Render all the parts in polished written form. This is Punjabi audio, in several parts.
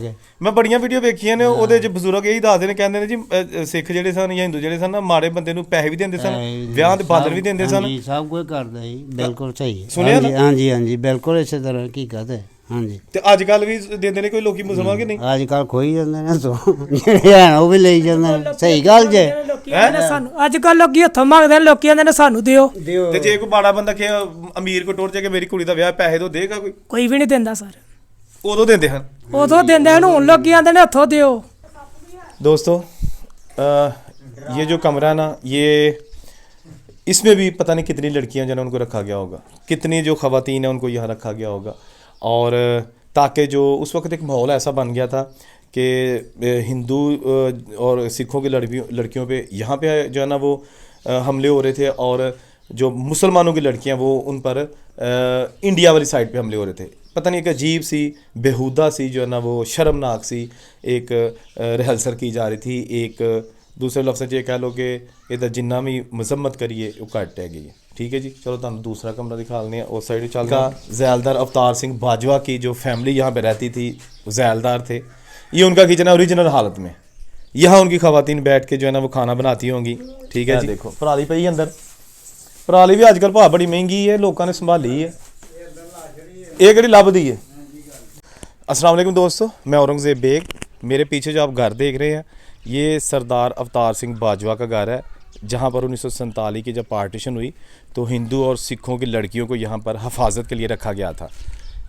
मैं बड़िया वीडियो वेखियां ने ਉਹਦੇ ਚ ਬਜ਼ੁਰਗ ਇਹੀ ਦੱਸਦੇ ਨੇ ਕਹਿੰਦੇ ਨੇ ਜੀ ਸਿੱਖ ਜਿਹੜੇ ਸਨ ਜਾਂ ਹਿੰਦੂ ਜਿਹੜੇ ਸਨ ਨਾ ਮਾੜੇ ਬੰਦੇ ਨੂੰ ਪੈਸੇ ਵੀ ਦਿੰਦੇ ਸਨ ਵਿਆਹ ਦੇ ਬਾਦਲ ਵੀ ਦਿੰਦੇ ਸਨ ਜੀ ਸਭ ਕੁਝ ਕਰਦਾ ਜੀ ਬਿਲਕੁਲ ਸਹੀ ਸੁਣਿਆ ਨਾ ਹਾਂਜੀ ਹਾਂਜੀ ਬਿਲਕੁਲ ਇਸੇ ਤਰ੍ਹਾਂ ਹਕੀਕਤ ਹੈ ਹਾਂਜੀ ਤੇ ਅੱਜ ਕੱਲ ਵੀ ਦਿੰਦੇ ਨੇ ਕੋਈ ਲੋਕੀ ਮੁਸਲਮਾਨ ਕਿ ਨਹੀਂ ਅੱਜ ਕੱਲ ਖੋਈ ਜਾਂਦੇ ਨੇ ਸੋ ਜਿਹੜੇ ਹਨ ਉਹ ਵੀ ਲਈ ਜਾਂਦੇ ਨੇ ਸਹੀ ਗੱਲ ਜੇ ਸਾਨੂੰ ਅੱਜ ਕੱਲ ਲੋਕੀ ਹੱਥੋਂ ਮੰਗਦੇ ਨੇ ਲੋਕੀ ਕਹਿੰਦੇ ਨੇ ਸਾਨੂੰ ਦਿਓ ਤੇ ਜੇ ਕੋਈ ਮਾੜਾ ਬੰਦਾ ਕਿ ਅਮੀਰ ਕੋ ਟੋਰ ਜਾ ਕੇ ਮੇਰੀ ਕੁੜੀ ਦਾ ਵਿਆਹ ਪੈਸੇ ਦੋ ਦੇਗਾ ਕੋਈ ਵੀ ਨਹੀਂ ਦਿੰਦਾ ਸਰ ਉਦੋਂ ਦਿੰਦੇ ਹਨ ਉਦੋਂ ਦਿੰਦੇ ਹਨ ਹੁਣ ਲੋਕੀ ਆਂਦੇ ਨੇ हथों दियो दोस्तों ये जो कमरा ना ये इसमें भी पता नहीं कितनी लड़कियां जो है उनको रखा गया होगा कितनी जो ख़वातीन हैं उनको यहाँ रखा गया होगा और ताकि जो उस वक्त एक माहौल ऐसा बन गया था कि हिंदू और सिखों की लड़कियों पे यहाँ पे जो है ना वो हमले हो रहे थे और जो मुसलमानों की लड़कियाँ वो उन पर इंडिया वाली साइड पे हमले हो रहे थे पता नहीं एक अजीब सी बेहुदा सी जो है ना वो शर्मनाक सी एक रिहर्सल की जा रही थी एक दूसरे लफ्ज़ ये कह लो कि ये जिन्ना भी मजम्मत करिए वो घट है गई ठीक है जी चलो तुम दूसरा कमरा दिखा लें उस साइड चल का ज़ैलदार अवतार सिंह बाजवा की जो फैमिली यहाँ पे रहती थी ज़ैलदार थे ये उनका किचन है ओरिजिनल हालत में यहाँ उनकी ख़वातीन बैठ के जो है ना वो खाना बनाती होंगी ठीक है जी देखो पराली पई अंदर पराली भी अजकल भाव बड़ी महंगी है लोगों ने संभाली है ये कड़ी लभदी है। अस्सलाम वालेकुम दोस्तों मैं औरंगज़ेब बेग मेरे पीछे जो आप घर देख रहे हैं ये सरदार अवतार सिंह बाजवा का घर है जहाँ पर 1947 की जब पार्टीशन हुई तो हिंदू और सिखों की लड़कियों को यहाँ पर हफाजत के लिए रखा गया था।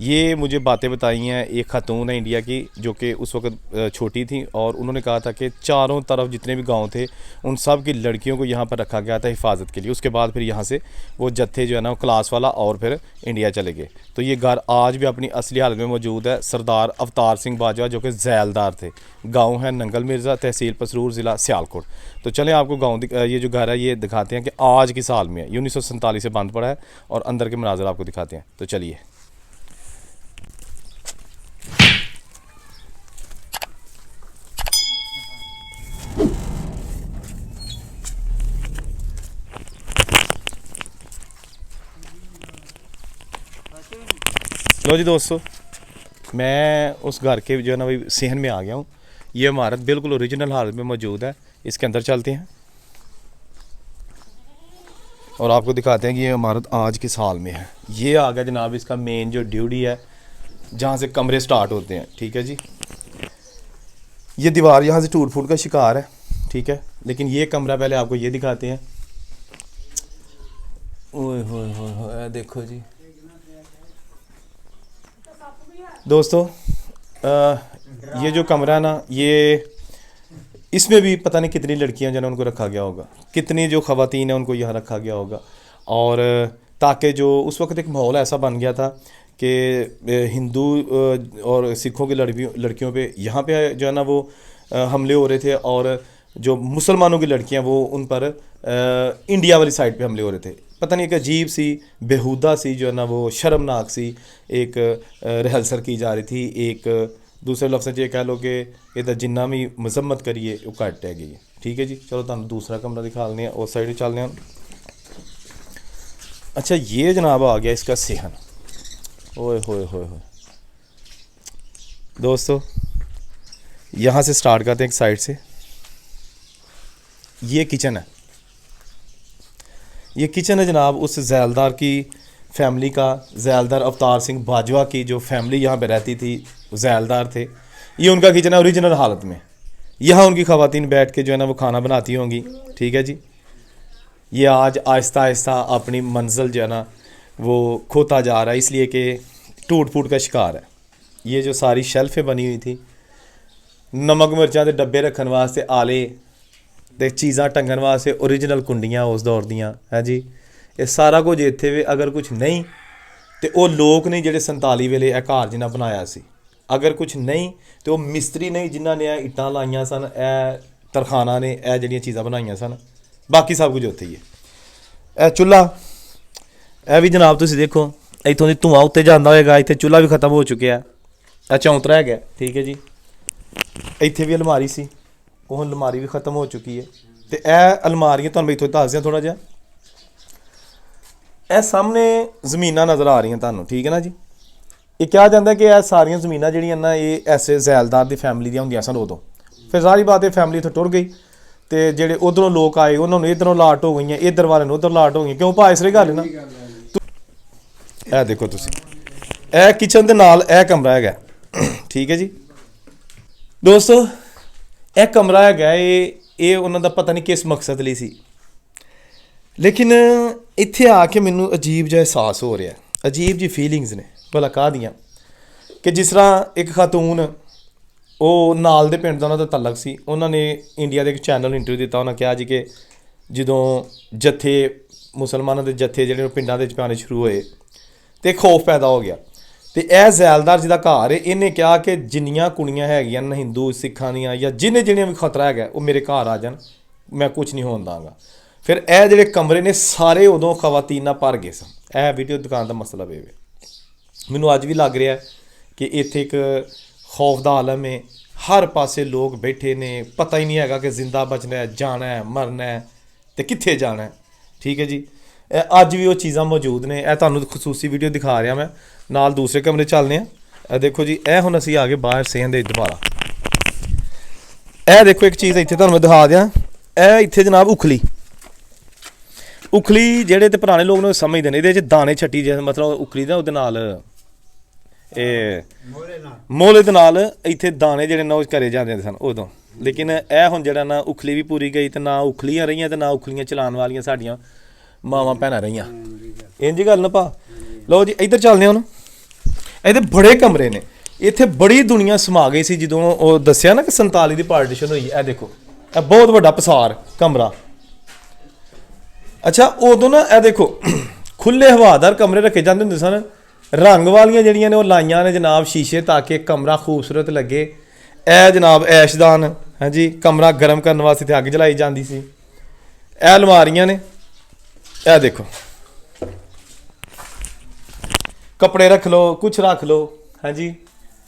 ये मुझे बातें बताई हैं एक खातून है इंडिया की जो कि उस वक्त छोटी थी और उन्होंने कहा था कि चारों तरफ जितने भी गांव थे उन सब की लड़कियों को यहाँ पर रखा गया था हिफाजत के लिए। उसके बाद फिर यहाँ से वो जत्थे जो है ना क्लास वाला और फिर इंडिया चले गए। तो ये घर आज भी अपनी असली हालत में मौजूद है। सरदार अवतार सिंह बाजवा जो कि ज़ैलदार थे, गाँव है नंगल मिर्ज़ा, तहसील पसरूर, ज़िला सियालकोट। तो चलें आपको गाँव ये जो घर है ये दिखाते हैं कि आज की साल में 1947 से बंद पड़ा है और अंदर के मनाजर आपको दिखाते हैं। तो चलिए लो जी दोस्तों मैं उस घर के जो है ना भाई सहन में आ गया हूँ। ये इमारत बिल्कुल ओरिजिनल हालत में मौजूद है। इसके अंदर चलते हैं और आपको दिखाते हैं कि ये इमारत आज के साल में है। ये आ गया जनाब इसका मेन जो ड्यूटी है जहाँ से कमरे स्टार्ट होते हैं ठीक है जी। ये दीवार यहाँ से टूट फूट का शिकार है ठीक है लेकिन ये कमरा पहले आपको ये दिखाते हैं। ओए होए होए होए देखो जी दोस्तों ये जो कमरा ना ये इसमें भी पता नहीं कितनी लड़कियां जो है उनको रखा गया होगा कितनी जो ख़वातीन हैं उनको यहाँ रखा गया होगा और ताकि जो उस वक्त एक माहौल ऐसा बन गया था कि हिंदू और सिखों की लड़कियों पे यहाँ पे जो है ना वो हमले हो रहे थे और जो मुसलमानों की लड़कियाँ वो उन पर इंडिया वाली साइड पे हमले हो रहे थे। पता नहीं एक अजीब सी बेहुदा सी जो है ना वो शर्मनाक सी एक रिहर्सल की जा रही थी एक दूसरे लफ्ज़ ये कह लो कि ये जिन्ना भी मजम्मत करिए वो घट है गई ठीक है जी चलो तुम दूसरा कमरा दिखा लें उस साइड चलने हम। अच्छा ये जनाब आ गया इसका सेहन। ओए होए होए होए दोस्तों यहाँ से स्टार्ट करते हैं एक साइड से। ये किचन है ये किचन है जनाब उस ज़ैलदार की फैमिली का ज़ैलदार अवतार सिंह बाजवा की जो फैमिली यहाँ पे रहती थी ज़ैलदार थे। ये उनका किचन है ओरिजिनल हालत में यहाँ उनकी ख़वातीन बैठ के जो है ना वो खाना बनाती होंगी ठीक है जी। ये आज आहिस्ता आहिस्ता अपनी मंजिल जो है ना वो खोता जा रहा है इसलिए कि टूट फूट का शिकार है। ये जो सारी शेल्फें बनी हुई थी नमक मिर्चा के डब्बे रखने वास्ते आले ते चीज़ां टंगन वास्ते ओरिजिनल कुंडियां उस दौर दियां है जी। ये सारा कुछ इत्थे वे अगर कुछ नहीं तो वो लोग नहीं जिहड़े 47 वेले यह घर जिन्हें बनाया सी अगर कुछ नहीं तो मिस्त्री नहीं जिन्हों ने इट्टां लाइयां सन तरखाना ने यह जिहड़ियां चीज़ां बनाइयां सन बाकी सब कुछ उत्थे ही है। चुल्हा यह भी जनाब तुसीं देखो इत्थों दी धुआं उत्ते जांदा होएगा इत्थे चुल्हा भी खत्म हो चुकिया है चौंतरा है ठीक है जी। इत्थे भी अलमारी सी वो अलमारी भी खत्म हो चुकी है तो यह अलमारियां तुहानूं इत्थों दस दियां थोड़ा जिहा यह सामने जमीनां नज़र आ रही तुहानूं ठीक है ना जी। ਇਹ ਕਿਹਾ ਜਾਂਦਾ ਕਿ ਇਹ ਸਾਰੀਆਂ ਜ਼ਮੀਨਾਂ ਜਿਹੜੀਆਂ ਨਾ ਇਹ ਐਸੇ ਜ਼ੈਲਦਾਰ ਦੀ ਫੈਮਿਲੀ ਦੀਆਂ ਹੁੰਦੀਆਂ ਸਨ ਉਦੋਂ। ਫਿਰ ਸਾਰੀ ਬਾਤ ਇਹ ਫੈਮਿਲੀ ਇੱਥੋਂ ਟੁਰ ਗਈ ਤੇ ਜਿਹੜੇ ਉਧਰੋਂ ਲੋਕ ਆਏ ਉਹਨਾਂ ਨੂੰ ਇੱਧਰੋਂ ਲਾਟ ਹੋ ਗਈਆਂ, ਇੱਧਰ ਵਾਲੇ ਨੂੰ ਉੱਧਰ ਲਾਟ ਹੋ ਗਈਆਂ। ਕਿਉਂ ਭਾ ਇਸ ਲਈ ਗੱਲ ਹੈ ਨਾ। ਇਹ ਦੇਖੋ ਤੁਸੀਂ, ਇਹ ਕਿਚਨ ਦੇ ਨਾਲ ਇਹ ਕਮਰਾ ਹੈਗਾ, ਠੀਕ ਹੈ ਜੀ ਦੋਸਤੋ। ਇਹ ਕਮਰਾ ਹੈਗਾ, ਇਹ ਉਹਨਾਂ ਦਾ ਪਤਾ ਨਹੀਂ ਕਿਸ ਮਕਸਦ ਲਈ ਸੀ, ਲੇਕਿਨ ਇੱਥੇ ਆ ਕੇ ਮੈਨੂੰ ਅਜੀਬ ਜਿਹਾ ਅਹਿਸਾਸ ਹੋ ਰਿਹਾ, ਅਜੀਬ ਜੀ ਫੀਲਿੰਗਸ ਨੇ ਭਲਾ ਕਾਹਦੀਆਂ, ਕਿ ਜਿਸ ਤਰ੍ਹਾਂ ਇੱਕ ਖਾਤੂਨ ਉਹ ਨਾਲ ਦੇ ਪਿੰਡ ਦਾ ਉਹਨਾਂ ਦਾ ਤਾਲੁਕ ਸੀ, ਉਹਨਾਂ ਨੇ ਇੰਡੀਆ ਦੇ ਇੱਕ ਚੈਨਲ ਨੂੰ ਇੰਟਰਵਿਊ ਦਿੱਤਾ। ਉਹਨਾਂ ਕਿਹਾ ਜੀ ਕਿ ਜਦੋਂ ਜੱਥੇ ਮੁਸਲਮਾਨਾਂ ਦੇ ਜੱਥੇ ਜਿਹੜੇ ਪਿੰਡਾਂ ਦੇ ਵਿੱਚ ਪਾਉਣੇ ਸ਼ੁਰੂ ਹੋਏ ਤੇ ਖੌਫ ਪੈਦਾ ਹੋ ਗਿਆ, ਤੇ ਇਹ ਜ਼ੈਲਦਾਰ ਜਿਹਦਾ ਘਰ ਹੈ ਇਹਨੇ ਕਿਹਾ ਕਿ ਜਿੰਨੀਆਂ ਕੁੜੀਆਂ ਹੈਗੀਆਂ ਨਾ ਹਿੰਦੂ ਸਿੱਖਾਂ ਦੀਆਂ ਜਾਂ ਜਿਹਨੇ ਵੀ ਖਤਰਾ ਹੈਗਾ ਉਹ ਮੇਰੇ ਘਰ ਆ ਜਾਣ, ਮੈਂ ਕੁਝ ਨਹੀਂ ਹੋਣ ਦਾਂਗਾ। ਫਿਰ ਇਹ ਜਿਹੜੇ ਕਮਰੇ ਨੇ ਸਾਰੇ ਉਦੋਂ ਖਵਾਤੀਨ ਨਾਲ ਭਰ ਗਏ ਸਨ। ਇਹ ਵੀਡੀਓ ਦੁਕਾਨ ਦਾ ਮਸਲਾ ਵੇ ਮੈਨੂੰ ਅੱਜ ਵੀ ਲੱਗ ਰਿਹਾ ਕਿ ਇੱਥੇ ਇੱਕ ਖੌਫ ਦਾ ਆਲਮ ਹੈ, ਹਰ ਪਾਸੇ ਲੋਕ ਬੈਠੇ ਨੇ, ਪਤਾ ਹੀ ਨਹੀਂ ਹੈਗਾ ਕਿ ਜ਼ਿੰਦਾ ਬਚਣਾ ਹੈ, ਜਾਣਾ ਹੈ, ਮਰਨਾ ਹੈ ਤੇ ਕਿੱਥੇ ਜਾਣਾ ਹੈ, ਠੀਕ ਹੈ ਜੀ। ਅੱਜ ਵੀ ਉਹ ਚੀਜ਼ਾਂ ਮੌਜੂਦ ਨੇ। ਇਹ ਤੁਹਾਨੂੰ ਖਸੂਸੀ ਵੀਡੀਓ ਦਿਖਾ ਰਿਹਾ ਮੈਂ, ਨਾਲ ਦੂਸਰੇ ਕਮਰੇ ਚੱਲਦੇ ਹਾਂ। ਇਹ ਦੇਖੋ ਜੀ, ਇਹ ਹੁਣ ਅਸੀਂ ਆ ਗਏ ਬਾਹਰ ਸੇਨ ਦੇ ਦੁਬਾਰਾ। ਇਹ ਦੇਖੋ ਇੱਕ ਚੀਜ਼ ਇੱਥੇ ਤੁਹਾਨੂੰ ਮੈਂ ਦਿਖਾ ਦਿਆਂ, ਇਹ ਇੱਥੇ ਜਨਾਬ ਉਖਲੀ ਜਿਹੜੇ ਤੇ ਪੁਰਾਣੇ ਲੋਕ ਨੂੰ ਸਮਝਦੇ ਨੇ, ਇਹਦੇ 'ਚ ਦਾਣੇ ਛੱਟੀ ਜੇ ਮਤਲਬ ਉਖਲੀ ਦਾ ਉਹਦੇ ਨਾਲ ਇਹ ਮੋਲੇ ਦੇ ਨਾਲ ਇੱਥੇ ਦਾਣੇ ਜਿਹੜੇ ਨਾ ਉਹ ਘਰੇ ਜਾਂਦੇ ਸਨ ਉਦੋਂ। ਲੇਕਿਨ ਇਹ ਹੁਣ ਜਿਹੜਾ ਨਾ ਉਖਲੀ ਵੀ ਪੂਰੀ ਗਈ ਤੇ ਨਾ ਉਖਲੀਆਂ ਰਹੀਆਂ ਤੇ ਨਾ ਉਖਲੀਆਂ ਚਲਾਉਣ ਵਾਲੀਆਂ ਸਾਡੀਆਂ ਮਾਵਾਂ ਭੈਣਾਂ ਰਹੀਆਂ। ਇੰਝ ਗੱਲ ਨਾ ਭਾ। ਲਓ ਜੀ ਇੱਧਰ ਚੱਲਦੇ ਹਾਂ ਹੁਣ। ਇਹਦੇ ਬੜੇ ਕਮਰੇ ਨੇ, ਇੱਥੇ ਬੜੀ ਦੁਨੀਆ ਸਮਾ ਗਈ ਸੀ ਜਦੋਂ ਉਹ ਦੱਸਿਆ ਨਾ ਕਿ 47 ਦੀ ਪਾਰਟੀਸ਼ਨ ਹੋਈ। ਇਹ ਦੇਖੋ, ਇਹ ਬਹੁਤ ਵੱਡਾ ਪਸਾਰ ਕਮਰਾ। ਅੱਛਾ, ਉਦੋਂ ਨਾ ਇਹ ਦੇਖੋ ਖੁੱਲੇ ਹਵਾਦਾਰ ਕਮਰੇ ਰੱਖੇ ਜਾਂਦੇ ਹੁੰਦੇ ਸਨ। ਰੰਗ ਵਾਲੀਆਂ ਜਿਹੜੀਆਂ ਨੇ ਉਹ ਲਾਈਆਂ ਨੇ ਜਨਾਬ ਸ਼ੀਸ਼ੇ, ਤਾਂ ਕਿ ਕਮਰਾ ਖੂਬਸੂਰਤ ਲੱਗੇ। ਇਹ ਜਨਾਬ ਐਸ਼ਦਾਨ, ਹਾਂਜੀ, ਕਮਰਾ ਗਰਮ ਕਰਨ ਵਾਸਤੇ ਤੇ ਅੱਗ ਜਲਾਈ ਜਾਂਦੀ ਸੀ। ਇਹ ਅਲਮਾਰੀਆਂ ਨੇ, ਇਹ ਦੇਖੋ ਕੱਪੜੇ ਰੱਖ ਲਓ, ਕੁਛ ਰੱਖ ਲਓ, ਹਾਂਜੀ।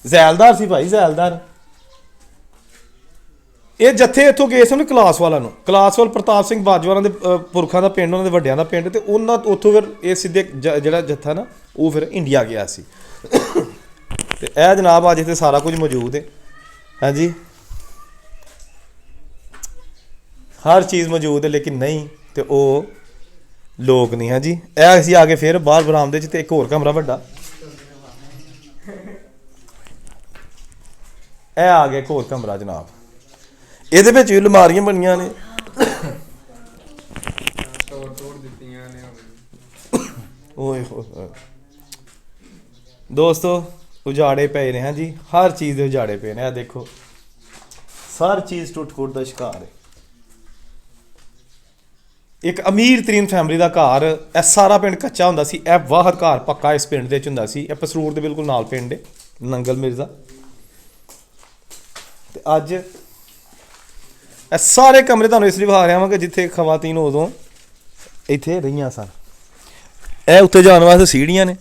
ਜ਼ੈਲਦਾਰ ਸੀ ਭਾਈ, ਜ਼ੈਲਦਾਰ। ਇਹ ਜੱਥੇ ਇੱਥੋਂ ਗਏ ਸਨ ਕਲਾਸਵਾਲਾ ਨੂੰ, ਕਲਾਸਵਾਲ ਪ੍ਰਤਾਪ ਸਿੰਘ ਬਾਜਵਾਰਾਂ ਦੇ ਪੁਰਖਾਂ ਦਾ ਪਿੰਡ, ਉਹਨਾਂ ਦੇ ਵੱਡਿਆਂ ਦਾ ਪਿੰਡ, ਤੇ ਉਹਨਾਂ ਉੱਥੋਂ ਫਿਰ ਇਹ ਸਿੱਧੇ ਜਿਹੜਾ ਜੱਥਾ ਨਾ ਉਹ ਫਿਰ ਇੰਡੀਆ ਗਿਆ ਸੀ। ਤੇ ਇਹ ਜਨਾਬ ਅੱਜ ਇੱਥੇ ਸਾਰਾ ਕੁਝ ਮੌਜੂਦ ਹੈ, ਹਾਂਜੀ, ਹਰ ਚੀਜ਼ ਮੌਜੂਦ ਹੈ, ਲੇਕਿਨ ਨਹੀਂ ਤੇ ਉਹ ਲੋਕ ਨਹੀਂ। ਹਾਂਜੀ, ਇਹ ਅਸੀਂ ਆ ਕੇ ਫਿਰ ਬਾਹਰ ਬਰਾਮਦੇ 'ਚ, ਤੇ ਇੱਕ ਹੋਰ ਕਮਰਾ ਵੱਡਾ, ਇਹ ਆ ਗਿਆ ਇੱਕ ਹੋਰ ਕਮਰਾ ਜਨਾਬ। ਇਹਦੇ ਵਿੱਚ ਵੀ ਅਲਮਾਰੀਆਂ ਬਣੀਆਂ ਨੇ, ਓਏ ਹੋਏ ਦੋਸਤੋ, ਉਜਾੜੇ ਪਏ ਨੇ। ਹਾਂਜੀ, ਹਰ ਚੀਜ਼ ਦੇ ਉਜਾੜੇ ਪਏ ਨੇ। ਇਹ ਦੇਖੋ, ਸਾਰੀ ਚੀਜ਼ ਟੁੱਟ-ਫੁੱਟ ਦਾ ਸ਼ਿਕਾਰ ਹੈ। ਇੱਕ ਅਮੀਰ ਤਰੀਨ ਫੈਮਿਲੀ ਦਾ ਘਰ। ਇਹ ਸਾਰਾ ਪਿੰਡ ਕੱਚਾ ਹੁੰਦਾ ਸੀ, ਇਹ ਵਾਹਰ ਘਰ ਪੱਕਾ ਇਸ ਪਿੰਡ ਦੇ ਵਿੱਚ ਹੁੰਦਾ ਸੀ। ਇਹ ਪਸਰੂਰ ਦੇ ਬਿਲਕੁਲ ਨਾਲ ਪਿੰਡ ਹੈ, ਨੰਗਲ ਮਿਰਜ਼ਾ। ਤੇ ਅੱਜ ਇਹ ਸਾਰੇ ਕਮਰੇ ਤੁਹਾਨੂੰ ਇਸ ਲਈ ਵਿਖਾ ਰਿਹਾ ਹਾਂ ਕਿ ਜਿੱਥੇ ਖਵਾਤੀਨ ਉਦੋਂ ਇੱਥੇ ਰਹੀਆਂ ਸਨ। ਇਹ ਉੱਤੇ ਜਾਣ ਵਾਸਤੇ ਸੀੜੀਆਂ ਨੇ,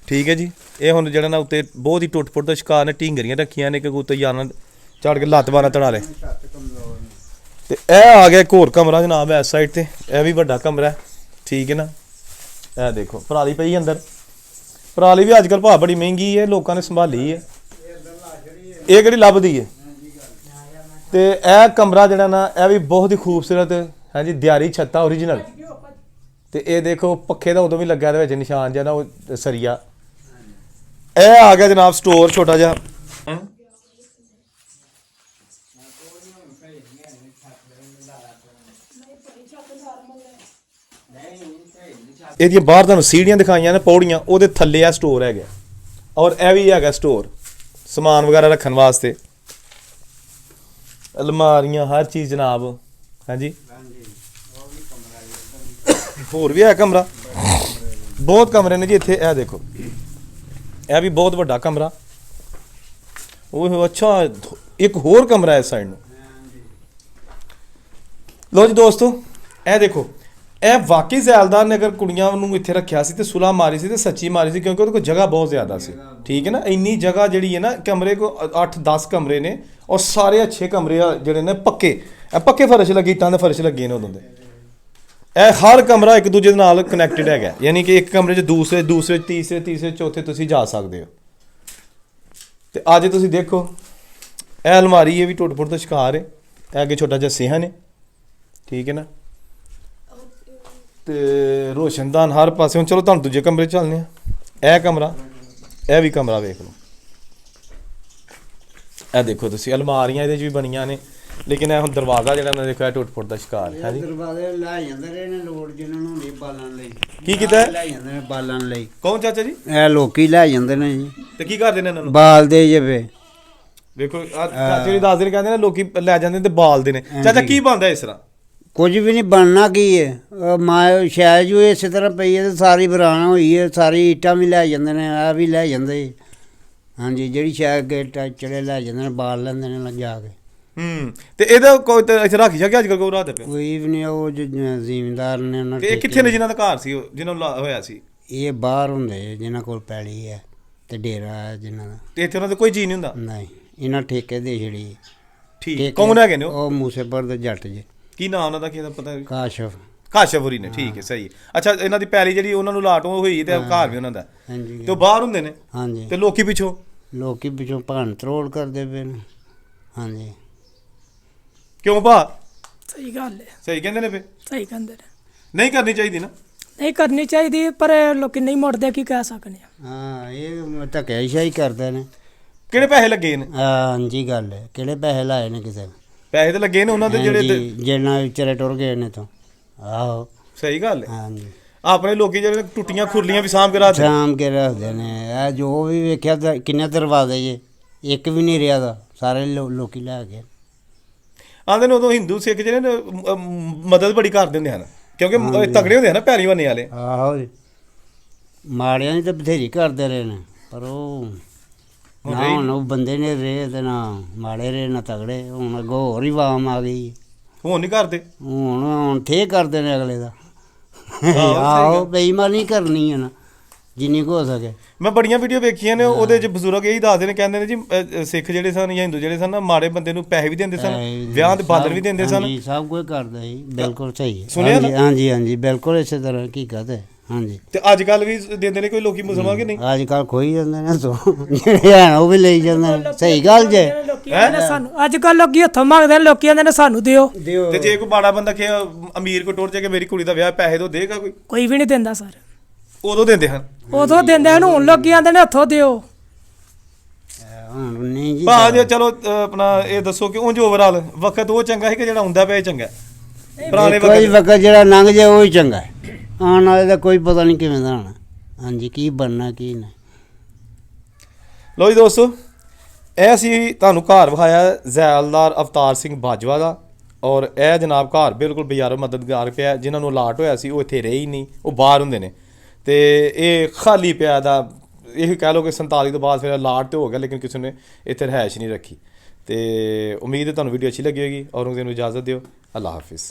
ਠੀਕ ਹੈ ਜੀ। ਇਹ ਹੁਣ ਜਿਹੜਾ ਨਾ ਉੱਤੇ ਬਹੁਤ ਹੀ ਟੁੱਟ-ਫੁੱਟ ਦਾ ਸ਼ਿਕਾਰ ਨੇ, ਢੀਂਗਰੀਆਂ ਰੱਖੀਆਂ ਨੇ ਕਿ ਉੱਤੇ ਜਾਣਾ ਚੜ ਕੇ ਲੱਤ ਬਾਰਾਂ ਤੜਾ ਲੈ। ਤੇ ਇਹ ਆ ਗਿਆ ਇੱਕ ਹੋਰ ਕਮਰਾ ਜਨਾਬ ਇਸ ਸਾਈਡ ਤੇ, ਇਹ ਵੀ ਵੱਡਾ ਕਮਰਾ, ਠੀਕ ਹੈ ਨਾ। ਇਹ ਦੇਖੋ ਪਰਾਲੀ ਪਈ ਅੰਦਰ। ਪਰਾਲੀ ਵੀ ਅੱਜ ਕੱਲ੍ਹ ਭਾਅ ਬੜੀ ਮਹਿੰਗੀ ਹੈ, ਲੋਕਾਂ ਨੇ ਸੰਭਾਲੀ ਹੈ। ਇਹ ਕਿਹੜੀ ਲੱਭਦੀ ਹੈ। ਤੇ ਇਹ ਕਮਰਾ ਜਿਹੜਾ ਨਾ ਇਹ ਵੀ ਬਹੁਤ ਹੀ ਖੂਬਸੂਰਤ, ਹਾਂਜੀ, ਦਿਆਰੀ ਛੱਤਾ ਓਰੀਜਨਲ। ਤੇ ਇਹ ਦੇਖੋ ਪੱਖੇ ਦਾ ਉਦੋਂ ਵੀ ਲੱਗਾ ਇਹਦੇ ਵਿੱਚ ਨਿਸ਼ਾਨ ਜਿਹਾ ਨਾ, ਉਹ ਸਰੀਆ। ਇਹ ਆ ਗਿਆ ਜਨਾਬ ਸਟੋਰ ਛੋਟਾ ਜਿਹਾ। ਇਹਦੀਆਂ ਬਾਹਰ ਤੁਹਾਨੂੰ ਸੀੜੀਆਂ ਦਿਖਾਈਆਂ ਨੇ, ਪੌੜੀਆਂ, ਉਹਦੇ ਥੱਲੇ ਆ ਸਟੋਰ ਹੈਗਾ। ਔਰ ਇਹ ਵੀ ਹੈਗਾ ਸਟੋਰ ਸਮਾਨ ਵਗੈਰਾ ਰੱਖਣ ਵਾਸਤੇ, ਅਲਮਾਰੀਆਂ, ਹਰ ਚੀਜ਼ ਜਨਾਬ। ਹਾਂਜੀ, ਹੋਰ ਵੀ ਹੈ ਕਮਰਾ, ਬਹੁਤ ਕਮਰੇ ਨੇ ਜੀ ਇੱਥੇ। ਇਹ ਦੇਖੋ, ਇਹ ਵੀ ਬਹੁਤ ਵੱਡਾ ਕਮਰਾ। ਉਹ ਅੱਛਾ, ਇੱਕ ਹੋਰ ਕਮਰਾ ਇਸ ਸਾਈਡ ਨੂੰ। ਲੋ ਜੀ ਦੋਸਤੋ, ਇਹ ਦੇਖੋ, ਇਹ ਵਾਕਈ ਜ਼ੈਲਦਾਰ ਨੇ ਅਗਰ ਕੁੜੀਆਂ ਨੂੰ ਇੱਥੇ ਰੱਖਿਆ ਸੀ ਤੇ ਸੁਲਾ ਮਾਰੀ ਸੀ ਤੇ ਸੱਚੀ ਮਾਰੀ ਸੀ, ਕਿਉਂਕਿ ਉਹਦੇ ਕੋਲ ਜਗ੍ਹਾ ਬਹੁਤ ਜ਼ਿਆਦਾ ਸੀ, ਠੀਕ ਹੈ ਨਾ। ਇੰਨੀ ਜਗ੍ਹਾ ਜਿਹੜੀ ਹੈ ਨਾ, ਕਮਰੇ ਕੋ 8-10 ਕਮਰੇ ਨੇ, ਔਰ ਸਾਰੇ ਅੱਛੇ ਕਮਰੇ ਜਿਹੜੇ ਨੇ ਪੱਕੇ, ਫਰਸ਼ ਲੱਗੇ, ਇੱਟਾਂ ਦੇ ਫਰਸ਼ ਲੱਗੇ ਨੇ ਉਦੋਂ ਦੇ। ਇਹ ਹਰ ਕਮਰਾ ਇੱਕ ਦੂਜੇ ਦੇ ਨਾਲ ਕਨੈਕਟਡ ਹੈਗਾ, ਯਾਨੀ ਕਿ ਇੱਕ ਕਮਰੇ 'ਚ ਦੂਸਰੇ ਤੀਸਰੇ ਚੌਥੇ ਤੁਸੀਂ ਜਾ ਸਕਦੇ ਹੋ। ਤੇ ਅੱਜ ਤੁਸੀਂ ਦੇਖੋ ਇਹ ਅਲਮਾਰੀ, ਇਹ ਵੀ ਟੁੱਟ ਫੁੱਟ ਦਾ ਸ਼ਿਕਾਰ ਹੈ। ਇਹ ਅੱਗੇ ਛੋਟਾ ਜਿਹਾ ਸਿਹਨ ਹੈ, ਠੀਕ ਹੈ ਨਾ। ਤੇ ਰੋਸ਼ਨਦਾਨ ਹਰ ਪਾਸੇ। ਹੁਣ ਚਲੋ ਤੁਹਾਨੂੰ ਦੂਜੇ ਕਮਰੇ 'ਚ ਚੱਲਦੇ ਆ। ਇਹ ਕਮਰਾ, ਇਹ ਵੀ ਕਮਰਾ ਵੇਖ ਲਓ। ਇਹ ਦੇਖੋ ਤੁਸੀਂ ਅਲਮਾਰੀਆਂ ਇਹਦੇ 'ਚ ਵੀ ਬਣੀਆਂ ਨੇ, ਲੇਕਿਨ ਇਹ ਹੁਣ ਦਰਵਾਜ਼ਾ ਜਿਹੜਾ ਨਾ ਦੇਖੋ ਇਹ ਟੁੱਟ ਫੁੱਟ ਦਾ ਸ਼ਿਕਾਰ ਹੈ ਜੀ। ਦਰਵਾਜ਼ੇ ਲੈ ਜਾਂਦੇ ਰਹੇ ਨੇ ਲੋੜ ਜਿਹਨਾਂ ਨੂੰ ਹੁੰਦੀ ਬਾਲਣ ਲਈ। ਕੀ ਕੀਤਾ? ਲੈ ਜਾਂਦੇ ਨੇ ਬਾਲਣ ਲਈ। ਕੌਣ ਚਾਚਾ ਜੀ? ਇਹ ਲੋਕੀ ਲੈ ਜਾਂਦੇ ਨੇ ਜੀ, ਤੇ ਕੀ ਕਰਦੇ ਨੇ ਇਹਨਾਂ ਨੂੰ? ਬਾਲਦੇ ਜੇ। ਵੇਖੋ ਚਾਚੇ ਜੀ ਦੱਸਦੇ ਨੇ, ਕਹਿੰਦੇ ਨੇ ਲੋਕੀ ਲੈ ਜਾਂਦੇ ਨੇ ਤੇ ਬਾਲਦੇ ਨੇ। ਚਾਚਾ ਕੀ ਬਣਦਾ ਇਸ ਤਰ੍ਹਾਂ? ਕੁਝ ਵੀ ਨਹੀਂ ਬਣਨਾ ਕੀ ਹੈ। ਮਾਂ ਸ਼ਾਇਦ ਜੋ ਇਸੇ ਤਰ੍ਹਾਂ ਪਈ ਹੈ ਤੇ ਸਾਰੀ ਬਰਾਨ ਹੋਈ ਹੈ, ਸਾਰੀ ਇੱਟਾਂ ਵੀ ਲੈ ਜਾਂਦੇ ਨੇ, ਆ ਵੀ ਲੈ ਜਾਂਦੇ। ਹਾਂਜੀ, ਜਿਹੜੀ ਸ਼ਾਇਦ ਗੇਟ ਚੜੇ ਲੈ ਜਾਂਦੇ ਨੇ, ਬਾਲ ਲੈਂਦੇ ਨੇ ਜਾ ਕੇ। ਤੇ ਇਹਦਾ ਕੋਈ ਤੇ ਇੱਥੇ ਰੱਖੀ ਜਾ ਕੇ ਅੱਜ ਕੱਲ ਕੋਈ ਰਾਤ ਪਿਆ? ਕੋਈ ਵੀ ਨਹੀਂ। ਉਹ ਜ਼ਿਮੀਂਦਾਰ ਨੇ ਉਹਨਾਂ ਤੇ ਇਹ ਕਿੱਥੇ ਨੇ ਜਿਨ੍ਹਾਂ ਦਾ ਘਰ ਸੀ, ਜਿਹਨਾਂ ਨੂੰ ਹੋਇਆ ਸੀ? ਇਹ ਬਾਹਰ ਹੁੰਦੇ ਜਿਨ੍ਹਾਂ ਕੋਲ ਪੈਲੀ ਹੈ ਤੇ ਡੇਰਾ ਹੈ ਜਿਨ੍ਹਾਂ ਦਾ। ਤੇ ਇੱਥੇ ਉਹਨਾਂ ਦਾ ਕੋਈ ਜੀ ਨਹੀਂ ਹੁੰਦਾ? ਨਹੀਂ, ਇਹਨਾਂ ਠੇਕੇ ਦੇ ਛੜੀ। ਠੀਕ, ਕੌਣ ਹੈਗੇ ਨੇ ਉਹ? ਉਹ ਮੂਸੇਪੁਰ ਦੇ ਜੱਟ ਜੇ। ਕੀ ਨਾਮ ਉਹਨਾਂ ਦਾ, ਕੀ ਦਾ ਪਤਾ? ਕਾਸ਼ਫ। ਕਾਸ਼ਫੁਰੀ ਨੇ, ਠੀਕ ਹੈ, ਸਹੀ ਹੈ। ਅੱਛਾ, ਇਹਨਾਂ ਦੀ ਪੈਲੀ ਜਿਹੜੀ ਉਹਨਾਂ ਨੂੰ ਲਾਟ ਹੋਈ ਤੇ ਘਰ ਵੀ ਉਹਨਾਂ ਦਾ, ਹਾਂਜੀ। ਤੇ ਉਹ ਬਾਹਰ ਹੁੰਦੇ ਨੇ? ਹਾਂਜੀ। ਤੇ ਲੋਕੀ ਪਿੱਛੋਂ? ਲੋਕੀ ਪਿੱਛੋਂ ਭੰਨ ਤਰੋੜ ਕਰਦੇ ਪਏ ਨੇ। ਹਾਂਜੀ। ਕਿਉਂ ਭਾ? ਸਹੀ ਗੱਲ ਹੈ, ਸਹੀ ਕਹਿੰਦੇ ਨੇ ਫੇ? ਸਹੀ ਕਹਿੰਦੇ ਨੇ। ਨਹੀਂ ਕਰਨੀ ਚਾਹੀਦੀ ਨਾ? ਨਹੀਂ ਕਰਨੀ ਚਾਹੀਦੀ, ਪਰ ਲੋਕੀ ਨਹੀਂ ਮੁੜਦੇ, ਕੀ ਕਹਿ ਸਕਦੇ ਆ। ਹਾਂ, ਇਹ ਧੱਕੇਸ਼ਾਹੀ ਕਰਦੇ ਨੇ। ਕਿਹੜੇ ਪੈਸੇ ਲੱਗੇ ਨੇ? ਹਾਂਜੀ, ਗੱਲ ਹੈ। ਕਿਹੜੇ ਪੈਸੇ ਲਾਏ ਨੇ ਕਿਸੇ ਨੇ? ਪੈਸੇ ਤਾਂ ਲੱਗੇ ਨੇ ਉਹਨਾਂ ਦੇ ਜਿਹੜੇ ਜਿਹਨਾਂ ਵਿਚਾਰੇ ਟੁਰ ਗਏ ਨੇ ਤੋਂ। ਆਹੋ, ਸਹੀ ਗੱਲ ਹੈ। ਹਾਂਜੀ। ਆਪਣੇ ਲੋਕੀ ਜਿਹੜੇ ਟੁੱਟੀਆਂ ਖੁਰਲੀਆਂ ਵੀ ਸਾਂਭ ਕੇ ਰੱਖਦੇ। ਸ਼ਾਮ ਕੇ ਰੱਖਦੇ ਨੇ। ਇਹ ਜੋ ਵੀ ਵੇਖਿਆ ਕਿੰਨੇ ਦਰਵਾਜ਼ੇ ਜੇ, ਇੱਕ ਵੀ ਨਹੀਂ ਰਿਹਾ ਦਾ, ਸਾਰੇ ਲੋਕੀ ਲੈ ਗਏ। ਆਂਦੇ ਨੇ ਉਦੋਂ ਹਿੰਦੂ ਸਿੱਖ ਜਿਹੜੇ ਨੇ ਮਦਦ ਬੜੀ ਕਰਦੇ ਹੁੰਦੇ ਹਨ, ਕਿਉਂਕਿ ਤਗੜੇ ਹੁੰਦੇ ਹਨ ਨਾ ਪੈਲੀ ਬੰਨੇ ਵਾਲੇ। ਆਹੋ, ਮਾੜਿਆਂ ਦੀ ਤਾਂ ਬਥੇਰੀ ਕਰਦੇ ਰਹੇ ਨੇ, ਪਰ ਉਹ ਨਾ ਹੁਣ ਉਹ ਬੰਦੇ ਨੇ ਰਹੇ ਤੇ ਨਾ ਮਾੜੇ ਰਹੇ ਨਾ ਤਗੜੇ। ਹੁਣ ਅੱਗੋਂ ਹੋਰ ਹੀ ਵਾਮ ਆ ਗਈ। ਹੁਣ ਨਹੀਂ ਕਰਦੇ? ਹੁਣ ਠੇ ਕਰਦੇ ਨੇ ਅਗਲੇ ਦਾ। ਆਹੋ, ਬੇਈਮਾਨੀ ਕਰਨੀ ਹੈ ਨਾ ਜਿੰਨੀ ਕੁ ਹੋ ਸਕੇ। ਮੈਂ ਬੜੀਆਂ ਵੀਡੀਓ ਵੇਖੀਆਂ ਨੇ, ਉਹਦੇ 'ਚ ਬਜ਼ੁਰਗ ਇਹੀ ਦੱਸਦੇ ਨੇ, ਕਹਿੰਦੇ ਨੇ ਜੀ ਸਿੱਖ ਜਿਹੜੇ ਸਨ ਜਾਂ ਹਿੰਦੂ ਜਿਹੜੇ ਸਨ ਨਾ, ਮਾੜੇ ਬੰਦੇ ਨੂੰ ਪੈਸੇ ਵੀ ਦਿੰਦੇ ਸਨ, ਵਿਆਹ ਦੇ ਬਾਦਲ ਵੀ ਦਿੰਦੇ ਸਨ। ਹਾਂਜੀ, ਸਭ ਕੁਝ ਕਰਦਾ ਸੀ। ਬਿਲਕੁਲ ਸਹੀ ਹੈ। ਸੁਣਿਆ ਨਾ? ਹਾਂਜੀ ਹਾਂਜੀ, ਬਿਲਕੁਲ ਇਸੇ ਤਰ੍ਹਾਂ ਹਕੀਕਤ ਹੈ। ਹਾਂਜੀ। ਤੇ ਅੱਜ ਕੱਲ ਵੀ ਦਿੰਦੇ ਨੇ ਕੋਈ ਲੋਕੀ ਮੁਸਲਮਾਨ ਕਿ ਨਹੀਂ? ਅੱਜ ਕੱਲ ਖੋਈ ਜਾਂਦੇ ਨੇ ਤੋਂ, ਜਿਹੜੇ ਹਨ ਉਹ ਵੀ ਲਈ ਜਾਂਦੇ ਨੇ। ਸਹੀ ਗੱਲ ਜੇ। ਸਾਨੂੰ ਅੱਜ ਕੱਲ ਲੋਕੀ ਹੱਥੋਂ ਮੰਗਦੇ ਨੇ, ਲੋਕੀ ਕਹਿੰਦੇ ਨੇ ਸਾਨੂੰ ਦਿਓ। ਤੇ ਜੇ ਕੋਈ ਮਾੜਾ ਬੰਦਾ ਕਿ ਅਮੀਰ ਕੋ ਟੁਰ ਜਾ ਕੇ ਮੇਰੀ ਕੁੜੀ ਦਾ ਵਿਆਹ, ਪੈਸੇ ਤੋਂ ਦੇਗਾ ਕੋਈ? ਕੋਈ ਵੀ ਨਹੀਂ ਦਿੰਦਾ ਸਰ। ਉਦੋਂ ਦਿੰਦੇ ਹਨ? ਉਦੋਂ ਦਿੰਦੇ ਹਨ, ਹੁਣ ਲੋਕੀ ਕਹਿੰਦੇ ਨੇ ਹੱਥੋਂ ਦਿਓ। ਹੁਣ ਨਹੀਂ ਜੀ। ਭਾ ਜੀ ਚਲੋ ਆਪਣਾ ਇਹ ਦੱਸੋ ਕਿ ਉਂਝ ਓਵਰਆਲ ਵਕਤ ਉਹ ਚੰਗਾ ਹੈ ਕਿ ਜਿਹੜਾ ਹੁੰਦਾ ਪਿਆ ਚੰਗਾ? ਪੁਰਾਣੇ ਕੋਈ ਵਕਤ ਵਕਤ ਜਿਹੜਾ ਲੰਘ ਜਾਏ ਉਹ ਹੀ ਚੰਗਾ ਹੈ। ਆਉਣ ਵਾਲੇ ਦਾ ਕੋਈ ਪਤਾ ਨਹੀਂ ਕਿਵੇਂ ਦਾ ਹੋਣਾ। ਹਾਂਜੀ, ਕੀ ਬਣਨਾ ਕੀ ਨਹੀਂ। ਲੋ ਜੀ ਦੋਸਤੋ, ਇਹ ਅਸੀਂ ਤੁਹਾਨੂੰ ਘਰ ਵਿਖਾਇਆ ਜ਼ੈਲਦਾਰ ਅਵਤਾਰ ਸਿੰਘ ਬਾਜਵਾ ਦਾ, ਔਰ ਇਹ ਜਨਾਬ ਘਰ ਬਿਲਕੁਲ ਬਾਜ਼ਾਰੋਂ ਮਦਦਗਾਰ ਪਿਆ। ਜਿਨ੍ਹਾਂ ਨੂੰ ਅਲਾਟ ਹੋਇਆ ਸੀ ਉਹ ਇੱਥੇ ਰਹੇ ਹੀ ਨਹੀਂ, ਉਹ ਬਾਹਰ ਹੁੰਦੇ ਨੇ। ਤੇ ਇਹ ਖਾਲੀ ਪਿਆ ਦਾ, ਇਹ ਕਹਿ ਲਓ ਕਿ 47 ਤੋਂ ਬਾਅਦ ਫਿਰ ਅਲਾਟ ਤੇ ਹੋ ਗਿਆ, ਲੇਕਿਨ ਕਿਸੇ ਨੇ ਇੱਥੇ ਰਿਹਾਇਸ਼ ਨਹੀਂ ਰੱਖੀ। ਤੇ ਉਮੀਦ ਹੈ ਤੁਹਾਨੂੰ ਵੀਡੀਓ ਅੱਛੀ ਲੱਗੀ ਹੋਏਗੀ, ਔਰ ਉਹਨੂੰ ਇਜਾਜ਼ਤ ਦਿਓ। ਅੱਲਾ ਹਾਫਿਜ਼।